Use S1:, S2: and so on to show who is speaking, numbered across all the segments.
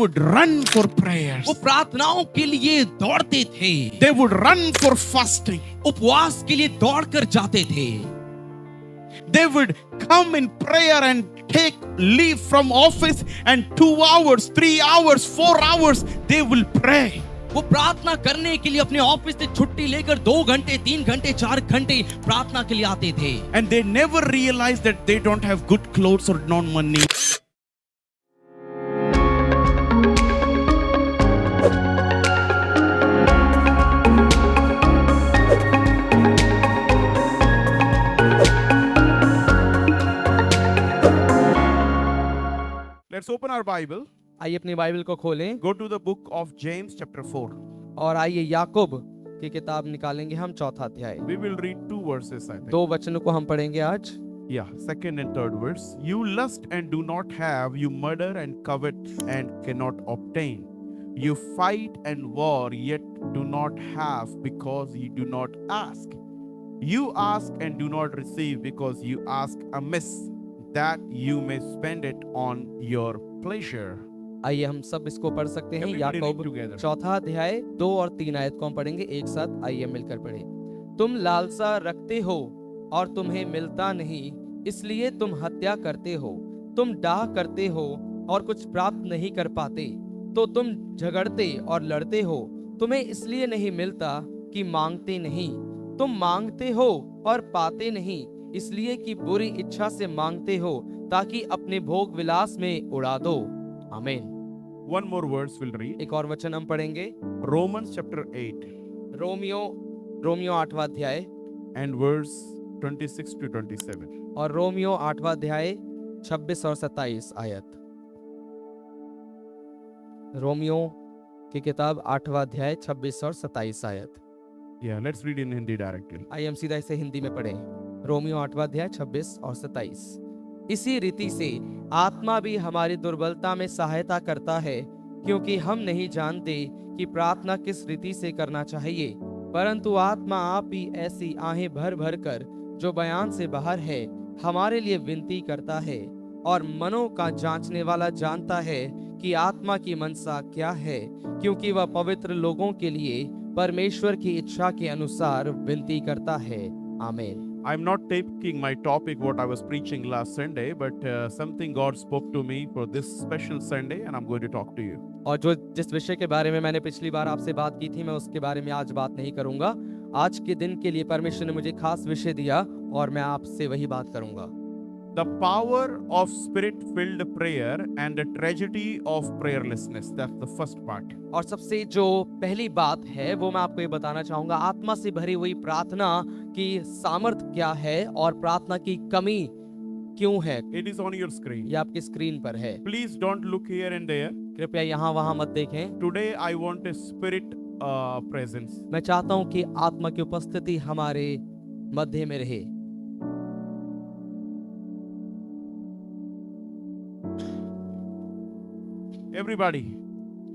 S1: would run for prayers.
S2: वो प्रार्थनाओं के लिए दौड़ते थे,
S1: They would run for fasting.
S2: उपवास के लिए दौड़कर जाते थे।
S1: They would come in prayer and take leave from office, and 2 hours, 3 hours, 4 hours, they will pray.
S2: वो प्रार्थना करने के लिए अपने ऑफिस से छुट्टी लेकर 2 घंटे, 3 घंटे, 4 घंटे प्रार्थना के लिए आते थे।
S1: And they never realize that they don't have good clothes or no money. Let's open our Bible.
S3: आइए अपनी बाइबल को खोलें
S1: Go to the book of James chapter 4.
S3: और आइए याकूब की किताब निकालेंगे हम 4था अध्याय।
S1: We will read 2 verses, I think.
S3: 2 वचनों को हम पढ़ेंगे आज।
S1: Yeah, 2nd and 3rd verse. You lust and do not have, you murder and covet and cannot obtain. You fight and war, yet do not have because you do not ask. You ask and do not receive because you ask amiss, that you may spend it on your pleasure.
S3: आइए हम सब इसको पढ़ सकते हैं।
S1: Everybody read
S3: याकूब
S1: together.
S3: 4था अध्याय 2 और 3 आयत को हम पढ़ेंगे एक साथ। आइए मिलकर पढ़ें। तुम लालसा रखते हो और तुम्हें मिलता नहीं, इसलिए तुम हत्या करते हो। तुम डाह करते हो और कुछ प्राप्त नहीं कर पाते, तो तुम झगड़ते और लड़ते हो। तुम्हें इसलिए नहीं मिलता कि मांगते नहीं। तुम मांगते हो और पाते नहीं, इसलिए कि बुरी इच्छा से मांगते हो, ताकि अपने भोग विलास में उड़ा दो। आमीन।
S1: One more verse we'll read.
S3: एक और वचन हम पढ़ेंगे।
S1: Romans chapter 8
S3: रोमियो 8वां अध्याय
S1: and verse 26 to 27.
S3: और रोमियो 8वां अध्याय 26 और 27 आयत। रोमियो की किताब 8वां अध्याय 26 और 27 आयत।
S1: Yeah, let's read in Hindi directly.
S3: आइए हम सीधा इसे हिंदी में पढ़ें। रोमियो 8वां अध्याय 26 और 27। इसी रीति से आत्मा भी हमारी दुर्बलता में सहायता करता है, क्योंकि हम नहीं जानते कि प्रार्थना किस रीति से करना चाहिए, परंतु आत्मा आप ही ऐसी आहें भर भर कर जो बयान से बाहर है हमारे लिए विनती करता है। और मनों का जांचने वाला जानता है कि आत्मा की मनसा क्या है, क्योंकि वह पवित्र लोगों के लिए परमेश्वर की इच्छा के अनुसार विनती करता है। आमीन।
S1: I'm not taking my topic what I was preaching last Sunday, but something God spoke to me for this special Sunday, and I'm going to talk to you.
S3: और जो जिस विषय के बारे में मैंने पिछली बार आपसे बात की थी, मैं उसके बारे में आज बात नहीं करूंगा। आज के दिन के लिए परमेश्वर ने मुझे खास विषय दिया और मैं आपसे वही बात करूंगा।
S1: The power of spirit-filled prayer and the tragedy of prayerlessness. That's the first part.
S3: और सबसे जो पहली बात है वो मैं आपको ये बताना चाहूंगा, आत्मा से भरी हुई प्रार्थना की सामर्थ्य क्या है और प्रार्थना की कमी क्यों है।
S1: It is on your screen.
S3: ये आपकी स्क्रीन पर है।
S1: Please don't look here and there.
S3: कृपया यहाँ वहाँ मत देखें।
S1: Today I want a spirit presence.
S3: मैं चाहता हूँ कि आत्मा की उपस्थिति हमारे मध्य में रहे।
S1: Everybody.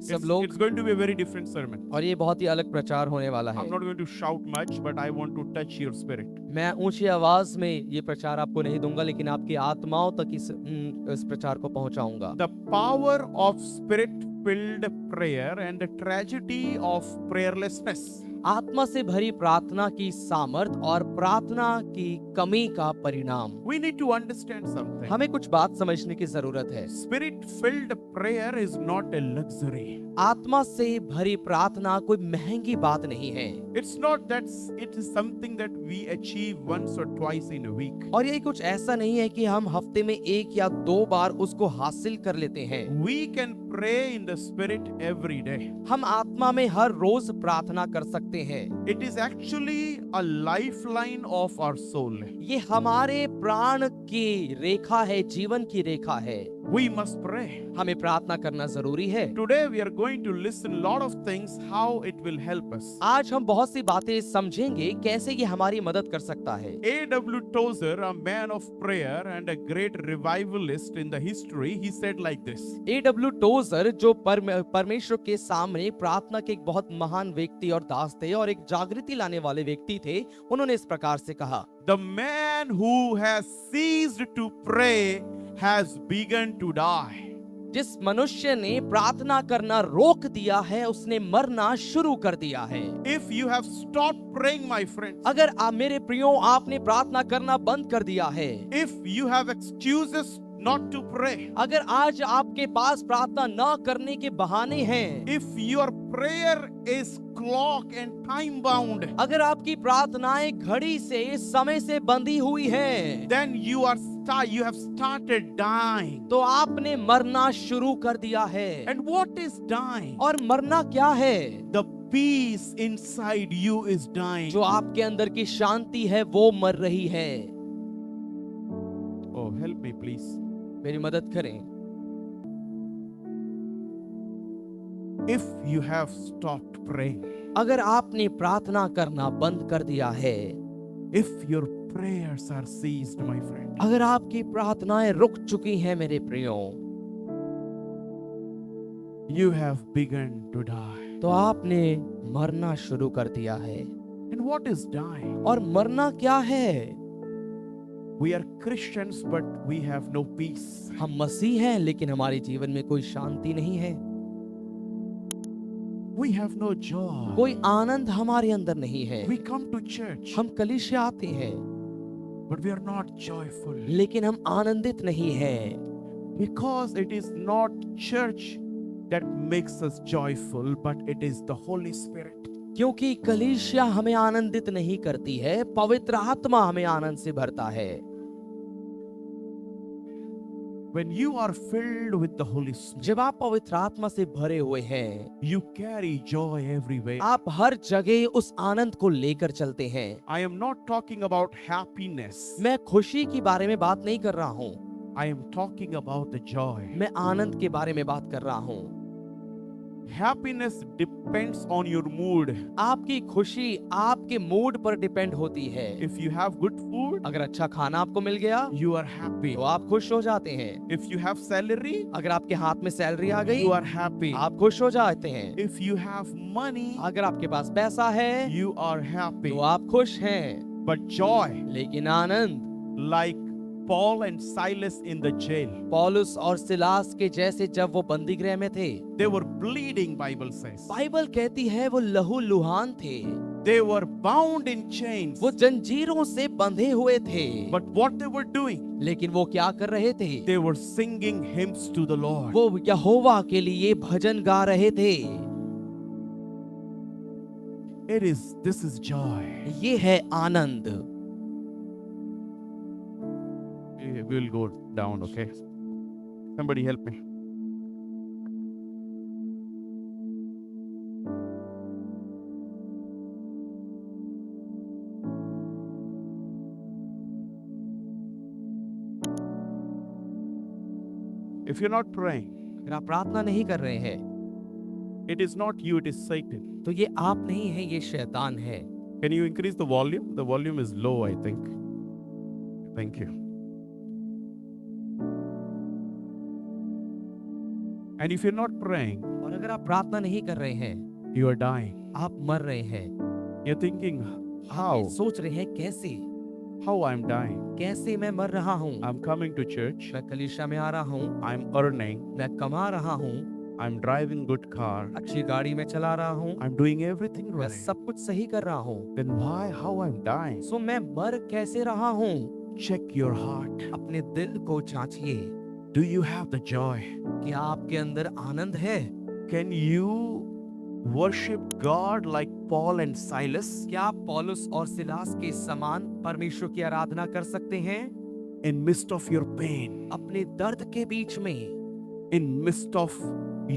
S3: सब लोग।
S1: It's going to be a very different sermon.
S3: और ये बहुत ही अलग प्रचार होने वाला है।
S1: I'm not going to shout much, but I want to touch your spirit.
S3: मैं ऊंची आवाज में ये प्रचार आपको नहीं दूंगा, लेकिन आपकी आत्माओं तक इस प्रचार को पहुंचाऊंगा।
S1: The power of spirit-filled prayer and the tragedy of prayerlessness.
S3: आत्मा से भरी प्रार्थना की सामर्थ और प्रार्थना की कमी का परिणाम।
S1: We need to understand something.
S3: हमें कुछ बात समझने की जरूरत है।
S1: Spirit-filled prayer is not a luxury.
S3: आत्मा से भरी प्रार्थना कोई महंगी बात नहीं है।
S1: It's not that it is something that we achieve once or twice in a week.
S3: और ये कुछ ऐसा नहीं है कि हम हफ्ते में 1 या 2 बार उसको हासिल कर लेते हैं।
S1: We can pray in the spirit every day.
S3: हम आत्मा में हर रोज प्रार्थना कर सकते हैं।
S1: It is actually a lifeline of our soul.
S3: ये हमारे प्राण की रेखा है, जीवन की रेखा है।
S1: We must pray.
S3: हमें प्रार्थना करना जरूरी है।
S1: Today we are going to listen a lot of things how it will help us.
S3: आज हम बहुत सी बातें समझेंगे कैसे ये हमारी मदद कर सकता है।
S1: A.W. Tozer, a man of prayer and a great revivalist in the history, he said like this.
S3: A.W. Trouser जो परमेश्वर के सामने प्रार्थना के एक बहुत महान व्यक्ति और दास थे और एक जागृति लाने वाले व्यक्ति थे, उन्होंने इस प्रकार से कहा,
S1: The man who has ceased to pray has begun to die.
S3: जिस मनुष्य ने प्रार्थना करना रोक दिया है उसने मरना शुरू कर दिया है।
S1: If you have stopped praying, my friends,
S3: अगर आप मेरे प्रियो आपने प्रार्थना करना बंद कर दिया है,
S1: if you have excuses not to pray,
S3: अगर आज आपके पास प्रार्थना न करने के बहाने हैं,
S1: if your prayer is clock and time bound,
S3: अगर आपकी प्रार्थनाएं घड़ी से समय से बंधी हुई हैं,
S1: then you have started dying.
S3: तो आपने मरना शुरू कर दिया है।
S1: And what is dying?
S3: और मरना क्या है?
S1: The peace inside you is dying.
S3: जो आपके अंदर की शांति है वो मर रही है।
S1: Oh, help me, please.
S3: मेरी मदद करें।
S1: If you have stopped praying,
S3: अगर आपने प्रार्थना करना बंद कर दिया है,
S1: if your prayers are ceased, my friend,
S3: अगर आपकी प्रार्थनाएं रुक चुकी हैं मेरे प्रियो,
S1: you have begun to die.
S3: तो आपने मरना शुरू कर दिया है।
S1: And what is dying?
S3: और मरना क्या है?
S1: We are Christians, but we have no peace.
S3: हम मसीह हैं लेकिन हमारे जीवन में कोई शांति नहीं है,
S1: We have no joy.
S3: कोई आनंद हमारे अंदर नहीं है।
S1: We come to church,
S3: हम कलीसिया से आते हैं
S1: but we are not joyful
S3: लेकिन हम आनंदित नहीं हैं,
S1: because it is not church that makes us joyful, but it is the Holy Spirit.
S3: क्योंकि कलीसिया हमें आनंदित नहीं करती है, पवित्र आत्मा हमें आनंद से भरता है।
S1: When you are filled with the Holy Spirit,
S3: जब आप पवित्र आत्मा से भरे हुए हैं,
S1: you carry joy everywhere.
S3: आप हर जगह उस आनंद को लेकर चलते हैं।
S1: I am not talking about happiness.
S3: मैं खुशी के बारे में बात नहीं कर रहा हूँ,
S1: I am talking about the joy.
S3: मैं आनंद के बारे में बात कर रहा हूँ।
S1: Happiness depends on your mood.
S3: आपकी खुशी आपके मूड पर डिपेंड होती है।
S1: If you have good food,
S3: अगर अच्छा खाना आपको मिल गया
S1: you are happy.
S3: तो आप खुश हो जाते हैं।
S1: If you have salary,
S3: अगर आपके हाथ में सैलरी आ गई
S1: you are happy.
S3: आप खुश हो जाते हैं।
S1: If you have money,
S3: अगर आपके पास पैसा है
S1: you are happy.
S3: तो आप खुश हैं।
S1: But joy,
S3: लेकिन आनंद,
S1: like Paul and Silas in the jail,
S3: पौलुस और सिलास के जैसे जब वो बंदी गृह में थे,
S1: they were bleeding, Bible says.
S3: Bible कहती है वो लहू लुहान थे,
S1: They were bound in chains.
S3: वो जंजीरों से बंधे हुए थे।
S1: But what they were doing,
S3: लेकिन वो क्या कर रहे थे?
S1: they were singing hymns to the Lord.
S3: वो यहोवा के लिए भजन गा रहे थे।
S1: This is joy.
S3: ये है आनंद।
S1: We will go down, okay? Somebody help me. If you're not praying,
S3: अगर आप प्रार्थना नहीं कर रहे हैं
S1: it is not you, it is Satan.
S3: तो ये आप नहीं है, ये शैतान है।
S1: Can you increase the volume? The volume is low, I think. Thank you. And if you're not praying,
S3: और अगर आप प्रार्थना नहीं कर रहे हैं,
S1: you are dying.
S3: आप मर रहे हैं।
S1: You're thinking, how?
S3: सोच रहे हैं कैसे
S1: How I'm dying?
S3: कैसे मैं मर रहा हूँ।
S1: I'm coming to church.
S3: मैं कलीसिया में आ रहा हूँ,
S1: I'm earning.
S3: मैं कमा रहा हूँ,
S1: I'm driving good car.
S3: अच्छी गाड़ी में चला रहा हूँ,
S1: I'm doing everything
S3: मैं
S1: right.
S3: सब कुछ सही कर रहा हूँ।
S1: Then why? How I'm dying?
S3: सो मैं मर कैसे रहा हूँ?
S1: Check your heart.
S3: अपने दिल को जांचिए,
S1: Do you have the joy?
S3: क्या आपके अंदर आनंद है?
S1: Can you worship God like Paul and Silas
S3: क्या आप पौलुस और सिलास के समान परमेश्वर की आराधना कर सकते हैं?
S1: in midst of your pain,
S3: अपने दर्द के बीच में,
S1: in midst of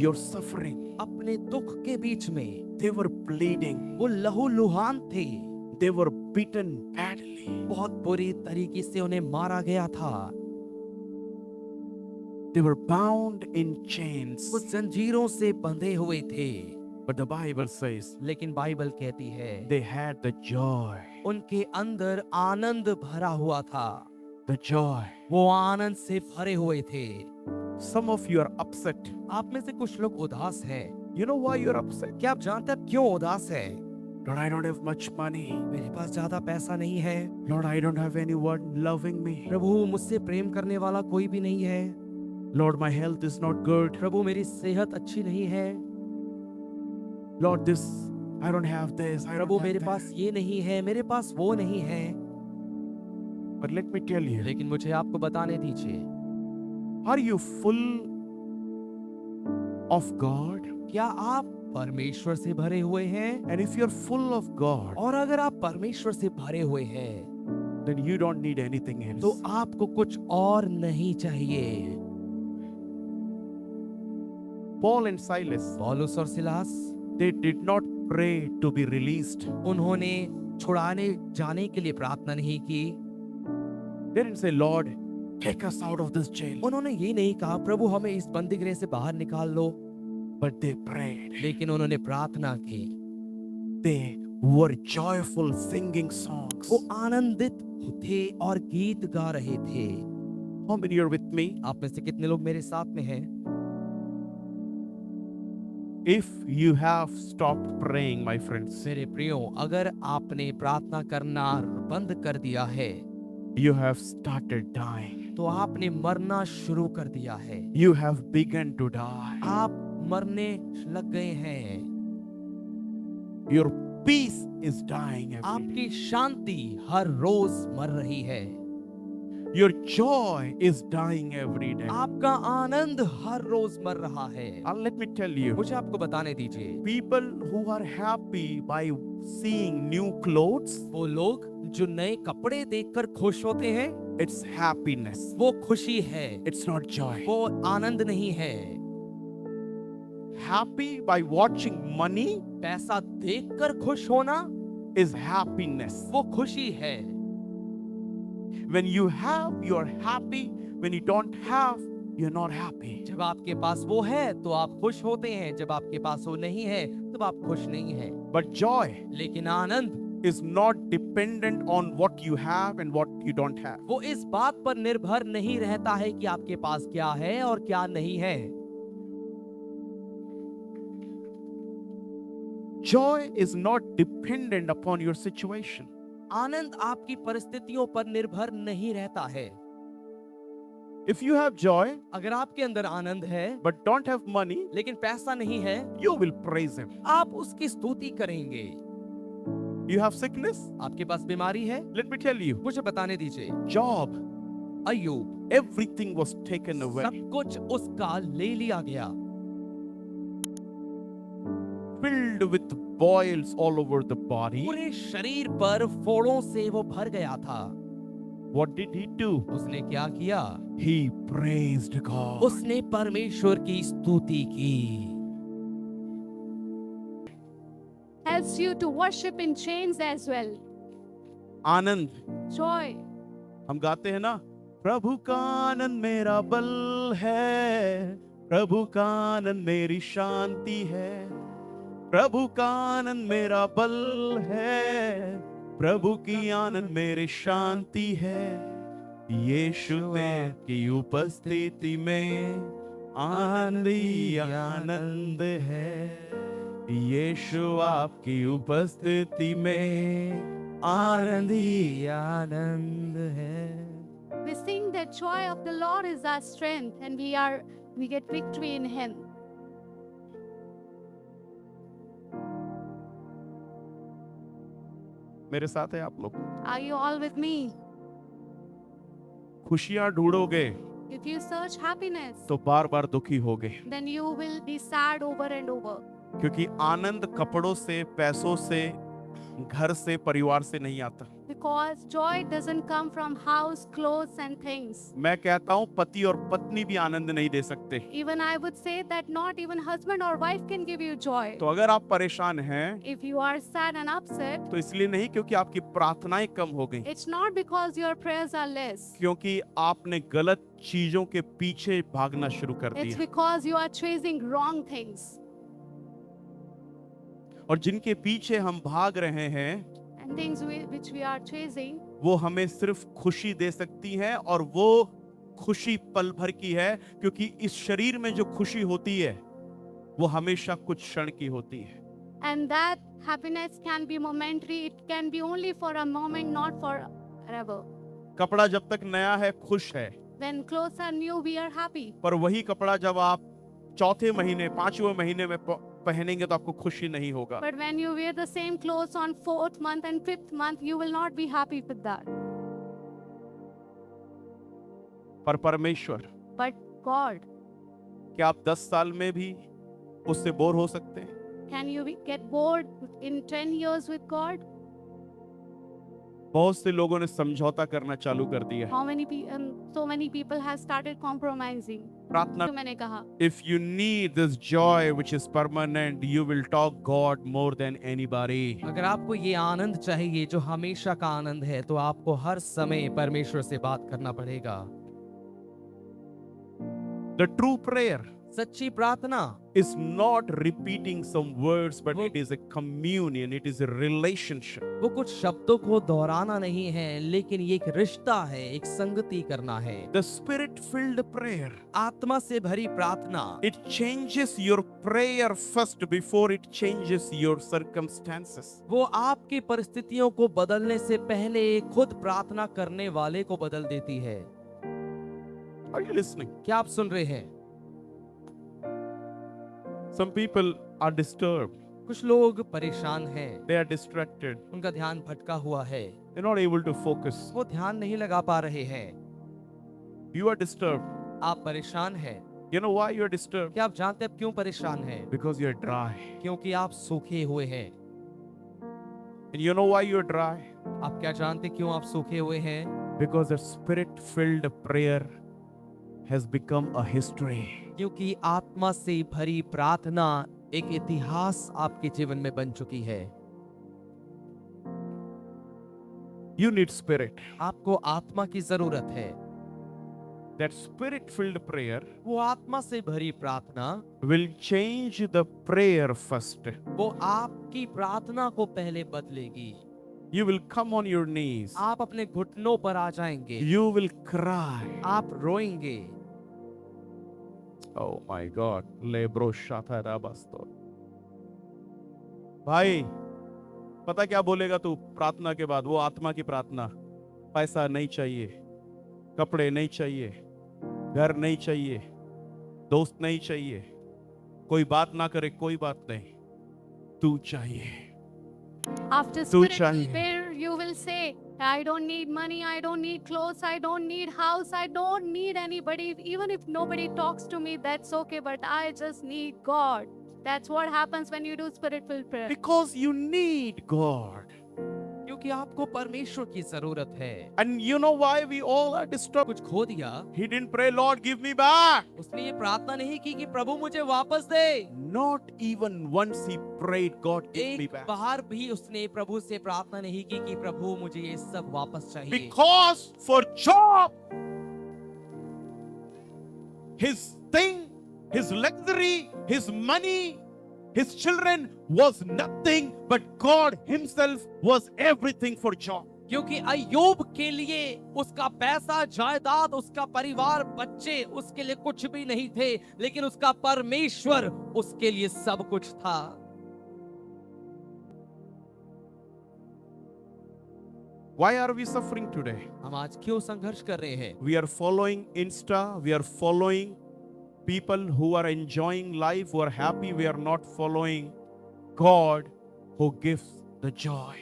S1: your suffering?
S3: अपने दुख के बीच में।
S1: They were bleeding.
S3: वो लहू लुहान थे,
S1: They were beaten badly.
S3: बहुत बुरी तरीके से उन्हें मारा गया था।
S1: They were bound in chains.
S3: वो जंजीरों से बंधे हुए थे।
S1: But the Bible says
S3: लेकिन बाइबल कहती है
S1: they had the joy.
S3: उनके अंदर आनंद भरा हुआ था।
S1: The joy.
S3: वो आनंद से भरे हुए थे।
S1: Some of you are upset.
S3: आप में से कुछ लोग उदास हैं।
S1: You know why you're upset?
S3: क्या आप जानते हैं क्यों उदास है?
S1: Lord, I don't have much money.
S3: मेरे पास ज्यादा पैसा नहीं है।
S1: Lord, I don't have anyone loving me.
S3: प्रभु मुझसे प्रेम करने वाला कोई भी नहीं है।
S1: Lord, my health is not good.
S3: प्रभु मेरी सेहत अच्छी नहीं है,
S1: Lord, this, I don't have this. I
S3: Prabhu
S1: don't
S3: मेरे
S1: have
S3: पास
S1: that.
S3: ये नहीं है, मेरे पास वो नहीं है।
S1: But let me tell you,
S3: लेकिन मुझे आपको बताने दीजिए,
S1: are you full of God?
S3: क्या आप परमेश्वर से भरे हुए हैं?
S1: And if you're full of God,
S3: और अगर आप परमेश्वर से भरे हुए हैं,
S1: then you don't need anything else.
S3: तो आपको कुछ और नहीं चाहिए।
S1: Paul and Silas,
S3: पौलुस और Silas,
S1: they did not pray to be released.
S3: उन्होंने छुड़ाने जाने के लिए प्रार्थना नहीं की।
S1: They didn't say, Lord, take us out of this jail.
S3: उन्होंने ये नहीं कहा प्रभु हमें इस बंदीगृह से बाहर निकाल लो,
S1: But they prayed.
S3: लेकिन उन्होंने प्रार्थना की।
S1: They were joyful singing songs.
S3: वो आनंदित थे और गीत गा रहे थे।
S1: How many are with me?
S3: आप में से कितने लोग मेरे साथ में हैं?
S1: If you have stopped praying, my friends,
S3: मेरे प्रियो, अगर आपने प्रार्थना करना बंद कर दिया है,
S1: you have started dying.
S3: तो आपने मरना शुरू कर दिया है।
S1: You have begun to die.
S3: आप मरने लग गए हैं।
S1: Your peace is dying every day.
S3: आपकी शांति हर रोज मर रही है।
S1: Your joy is dying every day.
S3: आपका आनंद हर रोज मर रहा है।
S1: Let me tell you,
S3: मुझे आपको बताने दीजिए,
S1: people who are happy by seeing new clothes,
S3: वो लोग जो नए कपड़े देखकर खुश होते हैं,
S1: it's happiness.
S3: वो खुशी है,
S1: It's not joy.
S3: वो आनंद नहीं है।
S1: Happy by watching money
S3: पैसा देखकर खुश होना
S1: is happiness.
S3: वो खुशी है।
S1: When you have, you're happy. When you don't have, you're not happy.
S3: जब आपके पास वो है तो आप खुश होते हैं, जब आपके पास वो नहीं है तब आप खुश नहीं हैं।
S1: But joy
S3: लेकिन आनंद
S1: is not dependent on what you have and what you don't have.
S3: वो इस बात पर निर्भर नहीं रहता है कि आपके पास क्या है और क्या नहीं है।
S1: Joy is not dependent upon your situation.
S3: आनंद आपकी परिस्थितियों पर निर्भर नहीं रहता है।
S1: If you have joy
S3: अगर आपके अंदर आनंद है
S1: but don't have money,
S3: लेकिन पैसा नहीं है,
S1: you will praise Him.
S3: आप उसकी स्तुति करेंगे।
S1: You have sickness?
S3: आपके पास बीमारी है,
S1: Let me tell you,
S3: मुझे बताने दीजिए,
S1: Job,
S3: Ayyub,
S1: everything was taken away.
S3: सब कुछ उसका ले लिया गया,
S1: Filled with boils all over the body.
S3: पूरे शरीर पर फोड़ों से वो भर गया था।
S1: What did he do?
S3: उसने क्या किया?
S1: He praised God.
S3: उसने परमेश्वर की स्तुति की।
S4: Helps you to worship in chains as well.
S1: Anand,
S4: Joy.
S1: हम गाते हैं ना, प्रभु का आनंद मेरा बल है, प्रभु का आनंद मेरी शांति है, प्रभु का आनंद मेरा बल है, प्रभु की आनंद मेरी शांति है, यीशु की उपस्थिति में आनंद ही आनंद है, यीशु आपकी उपस्थिति में आनंद ही आनंद है।
S4: We sing that joy of the Lord is our strength, and we get victory in Him.
S1: मेरे साथ है आप लोग?
S4: Are you all with me?
S1: खुशियां ढूंढोगे
S4: If you search happiness,
S1: तो बार बार दुखी होगे,
S4: then you will be sad over and over.
S1: क्योंकि आनंद कपड़ों से, पैसों से, घर से, परिवार से नहीं आता।
S4: Because joy doesn't come from house, clothes, and things.
S1: मैं कहता हूँ पति और पत्नी भी आनंद नहीं दे सकते।
S4: Even I would say that not even husband or wife can give you joy.
S1: तो अगर आप परेशान हैं
S4: If you are sad and upset,
S1: तो इसलिए नहीं क्योंकि आपकी प्रार्थनाएं कम हो गई,
S4: it's not because your prayers are less.
S1: क्योंकि आपने गलत चीजों के पीछे भागना शुरू कर
S4: It's
S1: दिया।
S4: because you are chasing wrong things.
S1: और जिनके पीछे हम भाग रहे हैं
S4: And things which we are chasing,
S1: वो हमें सिर्फ खुशी दे सकती हैं, और वो खुशी पल भर की है, क्योंकि इस शरीर में जो खुशी होती है वो हमेशा कुछ क्षण की होती है।
S4: and that happiness can be momentary. It can be only for a moment, not forever.
S1: कपड़ा जब तक नया है खुश है,
S4: When clothes are new, we are happy.
S1: पर वही कपड़ा जब आप चौथे महीने, पांचवें महीने में पहनेंगे तो आपको खुशी नहीं होगा।
S4: But when you wear the same clothes on 4th month and 5th month, you will not be happy with that.
S1: पर परमेश्वर,
S4: But God,
S1: क्या आप 10 साल में भी उससे बोर हो सकते हैं?
S4: can you get bored in 10 years with God?
S1: बहुत से लोगों ने समझौता करना चालू कर दिया है।
S4: How many so many people have started compromising?
S1: प्रार्थना,
S4: तो मैंने कहा,
S1: if you need this joy which is permanent, you will talk God more than anybody.
S3: अगर आपको ये आनंद चाहिए जो हमेशा का आनंद है, तो आपको हर समय परमेश्वर से बात करना पड़ेगा।
S1: The true prayer
S3: सच्ची प्रार्थना
S1: is not repeating some words, but it is a communion, it is a relationship.
S3: वो कुछ शब्दों को दोहराना नहीं है, लेकिन ये एक रिश्ता है, एक संगति करना है।
S1: The spirit-filled prayer,
S3: आत्मा से भरी प्रार्थना
S1: it changes your prayer first before it changes your circumstances.
S3: वो आपकी परिस्थितियों को बदलने से पहले खुद प्रार्थना करने वाले को बदल देती है।
S1: Are you listening?
S3: क्या आप सुन रहे हैं?
S1: Some people are disturbed,
S3: कुछ लोग परेशान हैं,
S1: they are distracted,
S3: उनका ध्यान भटका हुआ है,
S1: they're not able to focus.
S3: वो ध्यान नहीं लगा पा रहे हैं।
S1: You are disturbed.
S3: आप परेशान हैं।
S1: You know why you are disturbed?
S3: क्या आप जानते हैं आप क्यों परेशान हैं?
S1: Because you are dry.
S3: क्योंकि आप सूखे हुए हैं।
S1: And you know why you are dry?
S3: आप क्या जानते क्यों आप सूखे हुए हैं?
S1: Because the spirit-filled prayer has become a history.
S3: क्योंकि आत्मा से भरी प्रार्थना एक इतिहास आपके जीवन में बन चुकी है।
S1: You need spirit.
S3: आपको आत्मा की जरूरत है।
S1: That spirit-filled prayer
S3: वो आत्मा से भरी प्रार्थना
S1: will change the prayer first.
S3: वो आपकी प्रार्थना को पहले बदलेगी।
S1: You will come on your knees.
S3: आप अपने घुटनों पर आ जाएंगे।
S1: You will cry.
S3: आप रोएंगे।
S1: Oh my God. Lebro shata rabasto. भाई, पता क्या बोलेगा तू प्रार्थना के बाद? वो आत्मा की प्रार्थना। पैसा नहीं चाहिए, कपड़े नहीं चाहिए, घर नहीं चाहिए, दोस्त नहीं चाहिए, कोई बात ना करे, कोई बात नहीं, तू चाहिए।
S4: after
S1: तू
S4: spiritual
S1: चाहिए।
S4: prayer, you will say, I don't need money, I don't need clothes, I don't need house, I don't need anybody. Even if nobody talks to me, that's okay, but I just need God. That's what happens when you do spirit-filled prayer.
S1: Because you need God.
S3: क्योंकि आपको परमेश्वर की जरूरत है।
S1: And you know why we all are disturbed?
S3: कुछ खो दिया,
S1: He didn't pray, Lord, give me back.
S3: उसने ये प्रार्थना नहीं की कि प्रभु मुझे वापस दे।
S1: Not even once he prayed, God, give me
S3: एक
S1: back.
S3: बार भी उसने प्रभु से प्रार्थना नहीं की कि प्रभु मुझे ये सब वापस चाहिए।
S1: Because for Job, his thing, his luxury, his money, his children was nothing, but God himself was everything for Job.
S3: क्योंकि अय्यूब के लिए उसका पैसा, जायदाद, उसका परिवार, बच्चे उसके लिए कुछ भी नहीं थे, लेकिन उसका परमेश्वर उसके लिए सब कुछ था।
S1: Why are we suffering today?
S3: हम आज क्यों संघर्ष कर रहे हैं?
S1: We are following Insta, we are following people who are enjoying life, who are happy. We are not following God who gives the joy.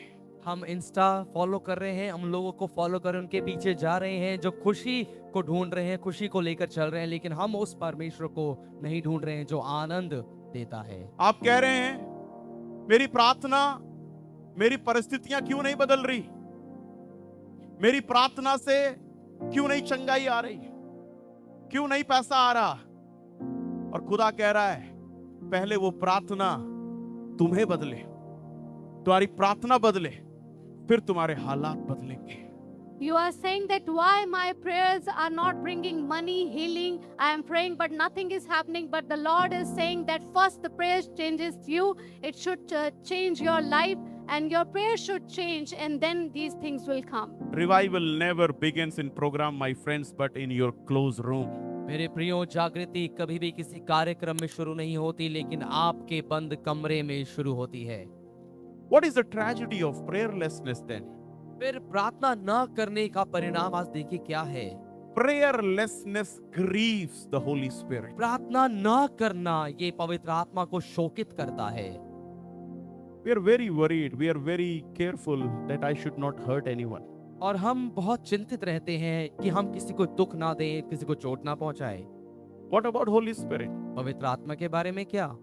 S3: हम इंस्टा फॉलो कर रहे हैं, हम लोगों को फॉलो कर उनके पीछे जा रहे हैं जो खुशी को ढूंढ रहे हैं, खुशी को लेकर चल रहे हैं, लेकिन हम उस परमेश्वर को नहीं ढूंढ रहे हैं जो आनंद देता है।
S1: आप कह रहे हैं मेरी प्रार्थना, मेरी परिस्थितियां क्यों नहीं बदल रही? मेरी प्रार्थना से क्यों नहीं चंगाई आ रही? क्यों नहीं पैसा आ रहा? और खुदा कह रहा है पहले वो प्रार्थना तुम्हें बदले, तुम्हारी प्रार्थना बदले, फिर तुम्हारे हालात बदलेंगे।
S4: You are saying that why my prayers are not bringing money, healing. I am praying, but nothing is happening. But the Lord is saying that first the prayer changes you. It should change your life, and your prayer should change, and then these things will come.
S1: Revival never begins in program, my friends, but in your closed room.
S3: मेरे प्रियो, जागृति कभी भी किसी कार्यक्रम में शुरू नहीं होती, लेकिन आपके बंद कमरे में शुरू होती है।
S1: What is the tragedy of prayerlessness then?
S3: फिर प्रार्थना न करने का परिणाम आज देखिए क्या है।
S1: Prayerlessness grieves the Holy Spirit.
S3: प्रार्थना न करना ये पवित्र आत्मा को शोकित करता है।
S1: We are very worried. We are very careful that I should not hurt anyone.
S3: और हम बहुत चिंतित रहते हैं कि हम किसी को दुख ना दें, किसी को चोट ना पहुंचाए।
S1: What about Holy Spirit?
S3: पवित्र आत्मा के बारे में क्या?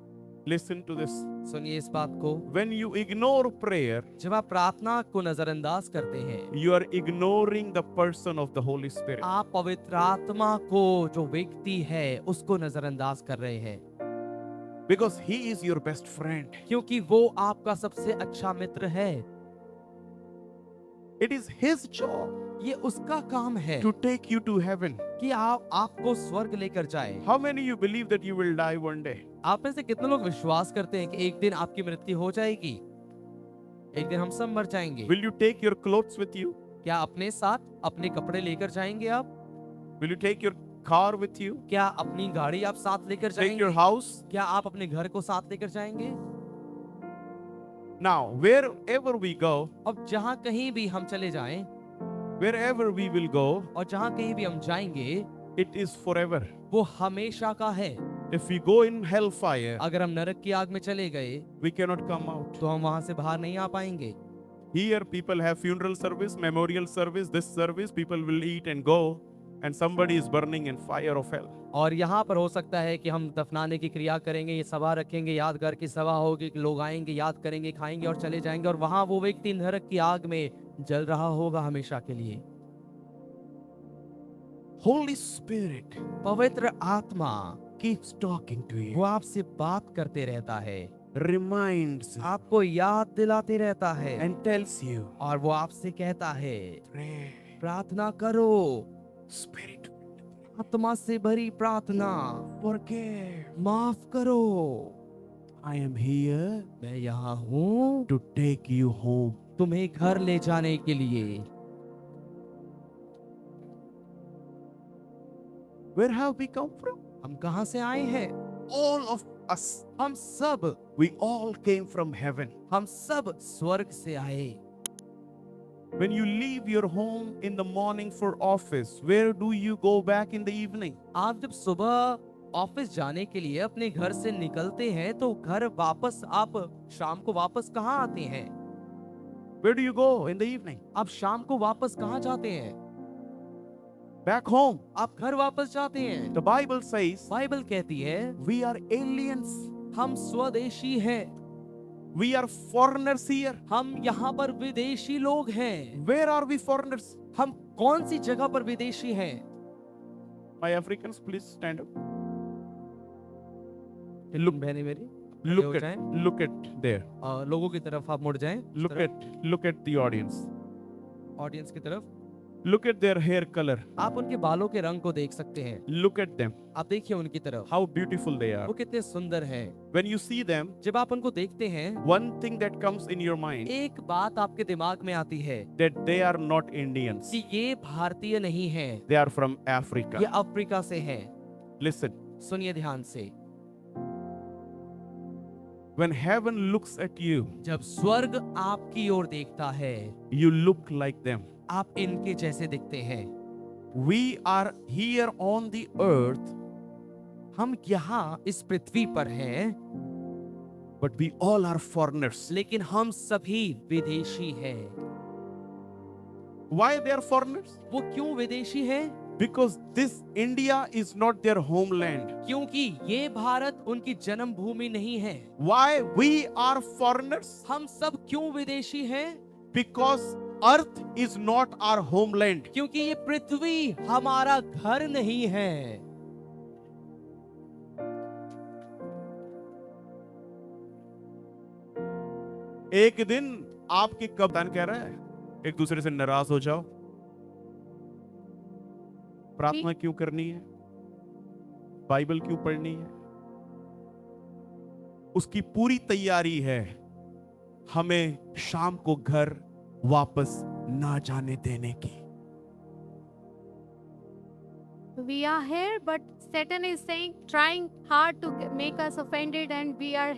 S1: Listen to this.
S3: सुनिए इस बात को।
S1: When you ignore prayer,
S3: जब आप प्रार्थना को नजरअंदाज करते हैं,
S1: you are ignoring the person of the Holy Spirit.
S3: आप पवित्र आत्मा को, जो व्यक्ति है, उसको नजरअंदाज कर रहे हैं,
S1: Because he is your best friend.
S3: क्योंकि वो आपका सबसे अच्छा मित्र है।
S1: It is his job
S3: ये उसका काम है
S1: to take you to heaven.
S3: कि आपको स्वर्ग लेकर जाए।
S1: How many you believe that you will die one day?
S3: आप में से कितने लोग विश्वास करते हैं कि एक दिन आपकी मृत्यु हो जाएगी? एक दिन हम सब मर जाएंगे।
S1: Will you take your clothes with you?
S3: क्या अपने साथ अपने कपड़े लेकर जाएंगे आप?
S1: Will you take your car with you?
S3: क्या अपनी गाड़ी आप साथ लेकर
S1: Take your
S3: जाएंगे?
S1: house?
S3: क्या आप अपने घर को साथ लेकर जाएंगे?
S1: Now, wherever we go,
S3: अब जहाँ कहीं भी हम चले जाएं
S1: wherever we will go,
S3: और जहाँ कहीं भी हम जाएंगे,
S1: it is forever.
S3: वो हमेशा का है।
S1: If we go in hellfire,
S3: अगर हम नरक की आग में चले गए
S1: we cannot come out.
S3: तो हम वहां से बाहर नहीं आ पाएंगे।
S1: Here, people have funeral service, memorial service, this service, people will eat and go, and somebody is burning in fire of hell.
S3: और यहाँ पर हो सकता है कि हम दफनाने की क्रिया करेंगे, ये सभा रखेंगे, यादगार की सभा होगी, लोग आएंगे, याद करेंगे, खाएंगे और चले जाएंगे, और वहां वो व्यक्ति नरक की आग में जल रहा होगा हमेशा के लिए।
S1: Holy Spirit
S3: पवित्र आत्मा
S1: keeps talking to
S3: वो
S1: you,
S3: आपसे बात करते रहता है,
S1: reminds you,
S3: आपको याद दिलाते रहता है,
S1: and tells you,
S3: और वो आपसे कहता है,
S1: pray,
S3: प्रार्थना करो,
S1: Spirit,
S3: आत्मा से भरी प्रार्थना,
S1: forgive.
S3: माफ करो।
S1: I am here
S3: मैं यहाँ हूँ
S1: to take you home.
S3: तुम्हें घर ले जाने के लिए।
S1: Where have we come from?
S3: हम कहाँ से आए हैं?
S1: All of us.
S3: हम सब
S1: We all came from heaven.
S3: हम सब स्वर्ग से आए।
S1: When you leave your home in the morning for office, where do you go back in the evening?
S3: आप जब सुबह ऑफिस जाने के लिए अपने घर से निकलते हैं तो घर वापस आप शाम को वापस कहाँ आते हैं?
S1: Where do you go in the evening?
S3: आप शाम को वापस कहाँ जाते हैं?
S1: Back home.
S3: आप घर वापस जाते हैं।
S1: The Bible says
S3: बाइबल कहती है
S1: we are aliens.
S3: हम स्वदेशी हैं,
S1: We are foreigners here.
S3: हम यहाँ पर विदेशी लोग हैं।
S1: Where are we foreigners?
S3: हम कौन सी जगह पर विदेशी हैं?
S1: My Africans, please stand up.
S3: लोग बहने मेरी
S1: Look
S3: हो
S1: at,
S3: जाएं।
S1: look at there.
S3: लोगों की तरफ आप मुड़ जाएं। इस
S1: Look
S3: तरफ,
S1: at the audience.
S3: ऑडियंस की तरफ।
S1: Look at their hair color.
S3: आप उनके बालों के रंग को देख सकते हैं।
S1: Look at them.
S3: आप देखिए उनकी तरफ,
S1: How beautiful they are.
S3: वो कितने सुंदर हैं।
S1: When you see them,
S3: जब आप उनको देखते हैं,
S1: one thing that comes in your mind
S3: एक बात आपके दिमाग में आती है
S1: that they are not Indians.
S3: कि ये भारतीय नहीं है,
S1: They are from
S3: ये
S1: Africa.
S3: अफ्रीका से हैं।
S1: Listen,
S3: सुनिए ध्यान से,
S1: when heaven looks at you,
S3: जब स्वर्ग आपकी ओर देखता है,
S1: you look like them.
S3: आप इनके जैसे दिखते हैं।
S1: We are here on the earth,
S3: हम यहाँ इस पृथ्वी पर हैं,
S1: but we all are foreigners.
S3: लेकिन हम सभी विदेशी हैं।
S1: Why they are foreigners?
S3: वो क्यों विदेशी हैं?
S1: Because this India is not their homeland.
S3: क्योंकि ये भारत उनकी जन्मभूमि नहीं है।
S1: Why we are foreigners?
S3: हम सब क्यों विदेशी हैं?
S1: Because earth is not our homeland.
S3: क्योंकि ये पृथ्वी हमारा घर नहीं है।
S1: एक दिन आपके कप्तान कह रहा है एक दूसरे से नाराज हो जाओ, प्रार्थना क्यों करनी है, बाइबल क्यों पढ़नी है, उसकी पूरी तैयारी है हमें शाम को घर वापस ना जाने देने की।
S4: We are here, but Satan is saying, trying hard to make us offended, and we are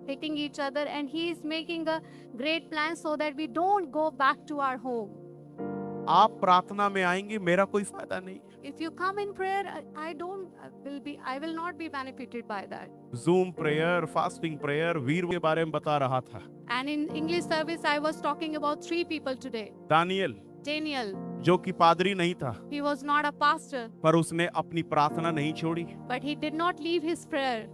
S4: hitting each other, and he is making a great plan so that we don't go back to our home.
S1: आप प्रार्थना में आएंगे, मेरा कोई फायदा नहीं।
S4: If you come in prayer, I will not be benefited by that.
S1: जूम prayer, fasting prayer, वीर के बारे में बता रहा था।
S4: And in English service, I was talking about 3 people today.
S1: Daniel,
S4: Daniel,
S1: जो कि पादरी नहीं था,
S4: he was not a pastor,
S1: पर उसने अपनी प्रार्थना नहीं छोड़ी।
S4: but he did not leave his prayer.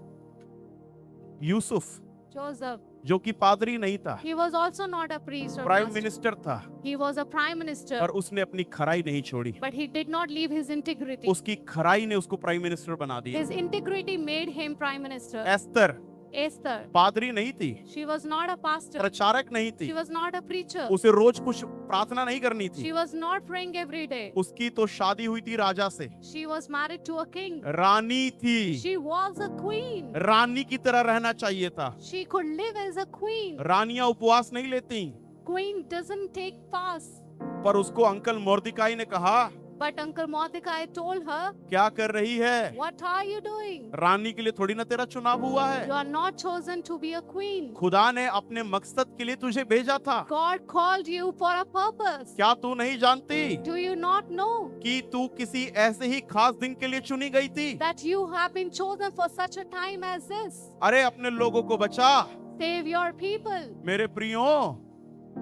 S1: Yusuf,
S4: Joseph,
S1: जो कि पादरी नहीं था,
S4: he was also not a priest or
S1: prime
S4: pastor.
S1: Minister था,
S4: He was a prime minister,
S1: पर उसने अपनी खराई नहीं छोड़ी।
S4: but he did not leave his integrity.
S1: उसकी खराई ने उसको प्राइम मिनिस्टर बना दिया।
S4: His integrity made him prime minister.
S1: Esther
S4: Esther,
S1: पादरी नहीं थी,
S4: she was not a pastor.
S1: प्रचारक नहीं थी,
S4: She was not a preacher.
S1: उसे रोज कुछ प्रार्थना नहीं करनी थी।
S4: She was not praying every day.
S1: उसकी तो शादी हुई थी राजा से,
S4: She was married to a king.
S1: रानी थी।
S4: She was a queen.
S1: रानी की तरह रहना चाहिए था।
S4: She could live as a queen.
S1: रानियां उपवास नहीं लेती,
S4: Queen doesn't take fast.
S1: पर उसको अंकल मोर्दिकाई ने कहा,
S4: But Uncle Mordecai told her,
S1: क्या कर रही है?
S4: what are you doing?
S1: रानी के लिए थोड़ी ना तेरा चुनाव हुआ है।
S4: You are not chosen to be a queen.
S1: खुदा ने अपने मकसद के लिए तुझे भेजा था।
S4: God called you for a purpose.
S1: क्या तू नहीं जानती
S4: Do you not know
S1: कि तू किसी ऐसे ही खास दिन के लिए चुनी गई थी?
S4: that you have been chosen for such a time as this?
S1: अरे अपने लोगों को बचा।
S4: Save your people.
S1: मेरे प्रियो,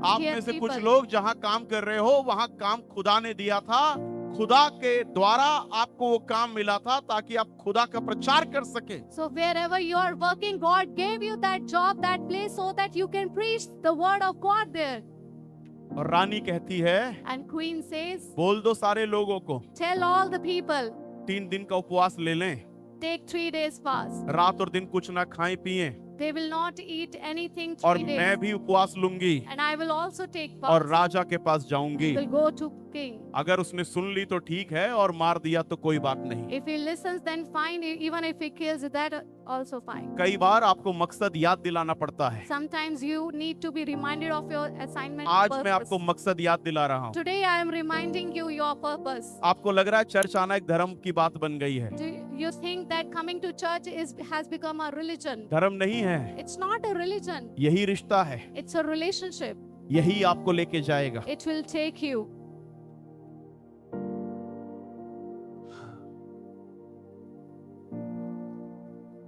S1: आप
S4: Dear
S1: में से कुछ
S4: people.
S1: लोग जहाँ काम कर रहे हो वहाँ काम खुदा ने दिया था। खुदा के द्वारा आपको वो काम मिला था ताकि आप खुदा का प्रचार कर सके।
S4: So wherever you are working, God gave you that job, that place, so that you can preach the word of God there.
S1: और रानी कहती है,
S4: And Queen says,
S1: बोल दो सारे लोगों को
S4: tell all the people,
S1: 3 दिन का उपवास ले लें,
S4: take 3 days fast.
S1: रात और दिन कुछ ना खाएं पिएं,
S4: They will not eat anything
S1: और
S4: 3
S1: मैं
S4: days.
S1: भी उपवास लूंगी
S4: And I will also take
S1: और
S4: fast.
S1: राजा के पास जाऊंगी।
S4: Will go to king.
S1: अगर उसने सुन ली तो ठीक है, और मार दिया तो कोई बात नहीं।
S4: If he listens, then fine. Even if he kills, that also fine.
S1: कई बार आपको मकसद याद दिलाना पड़ता है।
S4: Sometimes you need to be reminded of your assignment.
S1: आज मैं
S4: purpose.
S1: आपको मकसद याद दिला रहा हूँ।
S4: Today I am reminding you your purpose.
S1: आपको लग रहा है चर्च आना एक धर्म की बात बन गई है।
S4: Do you think that coming to church has become a religion?
S1: धर्म नहीं है,
S4: It's not a religion.
S1: यही रिश्ता है,
S4: It's a relationship.
S1: यही आपको लेके जाएगा।
S4: It will take you.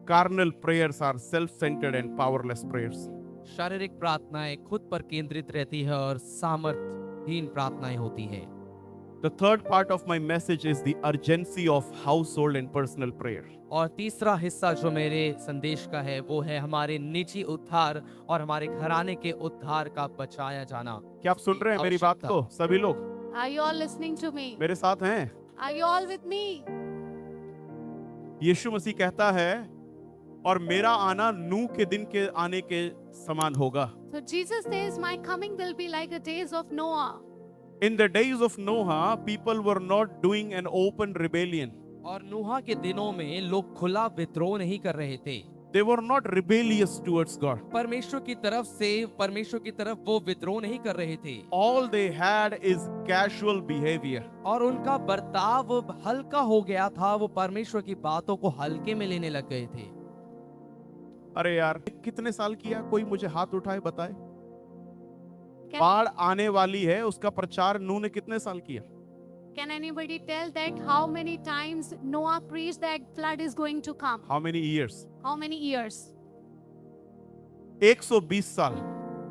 S1: Carnal prayers are self-centered and powerless prayers.
S3: शारीरिक प्रार्थनाएं खुद पर केंद्रित रहती है और सामर्थ्यहीन प्रार्थनाएं होती है।
S1: The third part of my message is the urgency of household and personal prayer.
S3: और तीसरा हिस्सा जो मेरे संदेश का है वो है हमारे निजी उद्धार और हमारे घराने के उद्धार का बचाया जाना।
S1: क्या आप सुन रहे हैं मेरी बात को? सभी लोग
S4: Are you all listening to me?
S1: मेरे साथ हैं?
S4: Are you all with me?
S1: यीशु मसीह कहता है, और मेरा आना नूह के दिन के आने के समान होगा।
S4: So Jesus says, my coming will be like the days of Noah.
S1: In the days of Noah, people were not doing an open rebellion.
S3: और नूहा के दिनों में लोग खुला विद्रोह नहीं कर रहे थे।
S1: They were not rebellious towards God.
S3: परमेश्वर की तरफ वो विद्रोह नहीं कर रहे थे।
S1: All they had is casual behavior.
S3: और उनका बर्ताव हल्का हो गया था, वो परमेश्वर की बातों को हल्के में लेने लग गए थे।
S1: अरे यार, कितने साल किया? कोई मुझे हाथ उठाए बताए।
S4: Can,
S1: बाढ़ आने वाली है, उसका प्रचार नूह ने कितने साल किया?
S4: can anybody tell that how many times Noah preached that flood is going to come?
S1: How many years?
S4: How many years?
S1: 120 साल।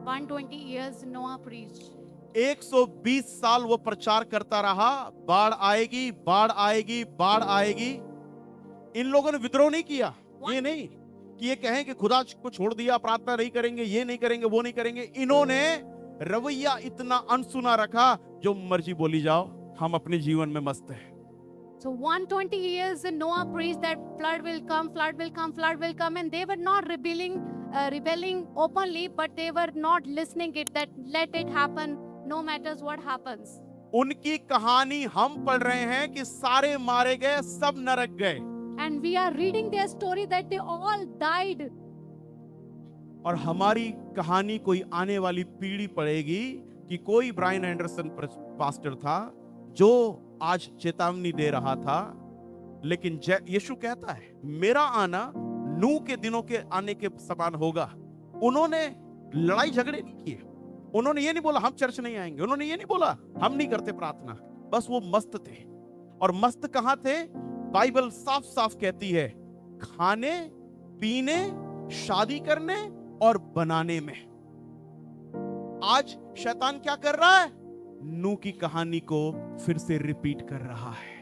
S4: 120 years Noah preached.
S1: 120 साल वो प्रचार करता रहा, बाढ़ आएगी, बाढ़ आएगी, बाढ़ आएगी। इन लोगों ने विद्रोह नहीं किया। ये नहीं कि ये कहें कि खुदा को छोड़ दिया, प्रार्थना नहीं करेंगे, ये नहीं करेंगे, वो नहीं करेंगे। इन्होंने रवैया इतना अनसुना रखा, जो मर्जी बोली जाओ, हम अपने जीवन में मस्त हैं।
S4: So 120 years Noah preached that flood will come, flood will come, flood will come, and they were not rebelling openly, but they were not listening it that let it happen no matters what happens.
S1: उनकी कहानी हम पढ़ रहे हैं कि सारे मारे गए, सब नरक गए।
S4: And we are reading their story that they all died.
S1: और हमारी कहानी कोई आने वाली पीढ़ी पढ़ेगी कि कोई ब्रायन एंडरसन पास्टर था जो आज चेतावनी दे रहा था, लेकिन यीशु कहता है मेरा आना नूह के दिनों के आने के समान होगा। उन्होंने लड़ाई झगड़े नहीं किए, उन्होंने ये नहीं बोला हम चर्च नहीं आएंगे, उन्होंने ये नहीं बोला हम नहीं करते प्रार्थना, बस वो मस्त थे। और मस्त कहां थे? बाइबल साफ साफ कहती है खाने पीने, शादी करने और बनाने में। आज शैतान क्या कर रहा है? नूह की कहानी को फिर से रिपीट कर रहा है।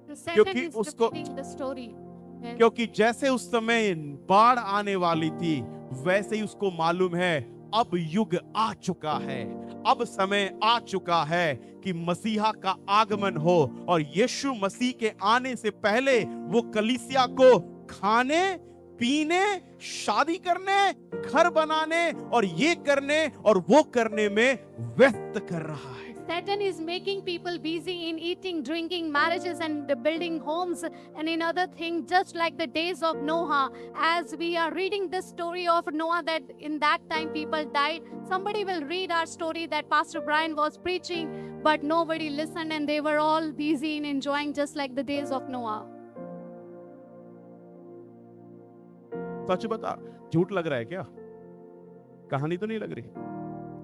S4: So Satan
S1: क्योंकि
S4: is
S1: उसको-
S4: repeating the story. Yes.
S1: क्योंकि जैसे उस समय बाढ़ आने वाली थी, वैसे ही उसको मालूम है अब युग आ चुका है, अब समय आ चुका है कि मसीहा का आगमन हो। और यीशु मसीह के आने से पहले वो कलीसिया को खाने पीने, शादी करने, घर बनाने और ये करने और वो करने में व्यस्त कर रहा है।
S4: Satan is making people busy in eating, drinking, marriages, and building homes and in other things, just like the days of Noah. As we are reading the story of Noah, that in that time people died. Somebody will read our story that Pastor Brian was preaching, but nobody listened, and they were all busy in enjoying, just like the days of Noah.
S1: सच बता, झूठ लग रहा है क्या? कहानी तो नहीं लग रही?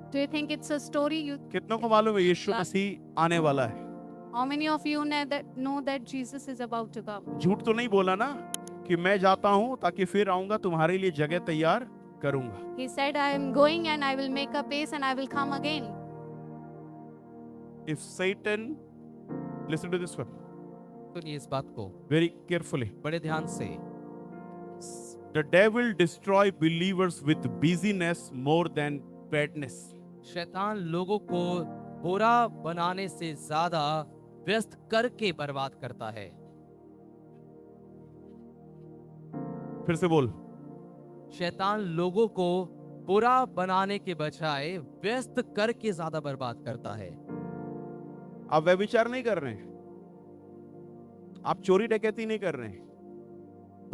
S4: Do you think it's a story?
S1: कितनों को मालूम है यीशु मसीह आने वाला है?
S4: How many of you know that Jesus is about to come?
S1: झूठ तो नहीं बोला ना कि मैं जाता हूं ताकि फिर आऊंगा तुम्हारे लिए जगह तैयार करूंगा।
S4: He said, I am going and I will make a pace and I will come again.
S1: If Satan, listen to this one
S3: सुनिए इस बात को
S1: very carefully.
S3: बड़े ध्यान से।
S1: The devil destroy believers with busyness more than badness.
S3: शैतान लोगों को बुरा बनाने से ज्यादा व्यस्त करके बर्बाद करता है।
S1: फिर से बोल।
S3: शैतान लोगों को बुरा बनाने के बजाय व्यस्त करके ज्यादा बर्बाद करता है।
S1: आप व्यभिचार नहीं कर रहे हैं, आप चोरी डकैती नहीं कर रहे हैं,